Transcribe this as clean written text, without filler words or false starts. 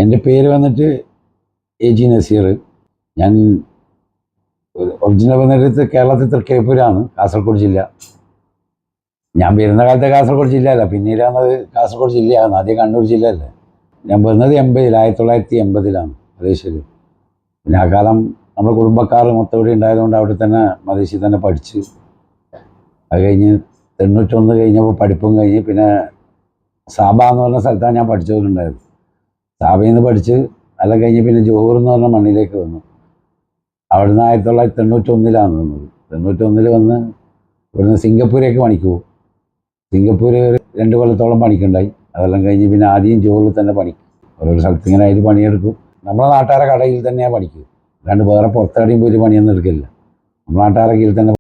എൻ്റെ പേര് വന്നിട്ട് AG നസീർ. ഞാൻ ഒറിജിനൽ വന്നിട്ട് കേരളത്തിൽ തൃക്കരിപ്പൂരാണ്, കാസർഗോഡ് ജില്ല. ഞാൻ വരുന്ന കാലത്തെ കാസർഗോഡ് ജില്ലയല്ല, പിന്നീടാണത് കാസർഗോഡ് ജില്ലയാണ്. ആദ്യം കണ്ണൂർ ജില്ലയല്ലേ. ഞാൻ വരുന്നത് 1980-ലാണ് മലേഷ്യയിൽ. പിന്നെ ആ കാലം നമ്മുടെ കുടുംബക്കാർ മൊത്തം ഇവിടെ ഉണ്ടായതുകൊണ്ട് അവിടെ തന്നെ മലേഷ്യയിൽ തന്നെ പഠിച്ച്, അത് കഴിഞ്ഞ് 91 കഴിഞ്ഞപ്പോൾ പഠിപ്പും കഴിഞ്ഞ് പിന്നെ സാബ എന്ന് പറഞ്ഞ സ്ഥലത്താണ് ഞാൻ പഠിച്ചുകൊണ്ടുണ്ടായത്. സാബയിൽ നിന്ന് പഠിച്ച് എല്ലാം കഴിഞ്ഞ് പിന്നെ ജോഹർ എന്ന് പറഞ്ഞ മണ്ണിലേക്ക് വന്നു. അവിടുന്ന് 1991-ലാണ് വന്നത്. 91 വന്ന് ഇവിടുന്ന് സിംഗപ്പൂരേക്ക് പണിക്ക് പോകും. സിംഗപ്പൂർ 2 കൊല്ലത്തോളം പണിക്കുണ്ടായി. അതെല്ലാം കഴിഞ്ഞ് പിന്നെ ആദ്യം ജോലിൽ തന്നെ പണിക്കും. ഓരോ സ്ഥലത്ത് ഇങ്ങനെ ആയിട്ട് പണിയെടുക്കും. നമ്മളെ നാട്ടുകാരെ കടയിൽ തന്നെയാണ് പണിക്കുക, അല്ലാണ്ട് വേറെ പുറത്തെവിടെയും പോയിട്ട് പണിയൊന്നും എടുക്കില്ല. നമ്മളെ നാട്ടുകാരെ കീഴിൽ തന്നെ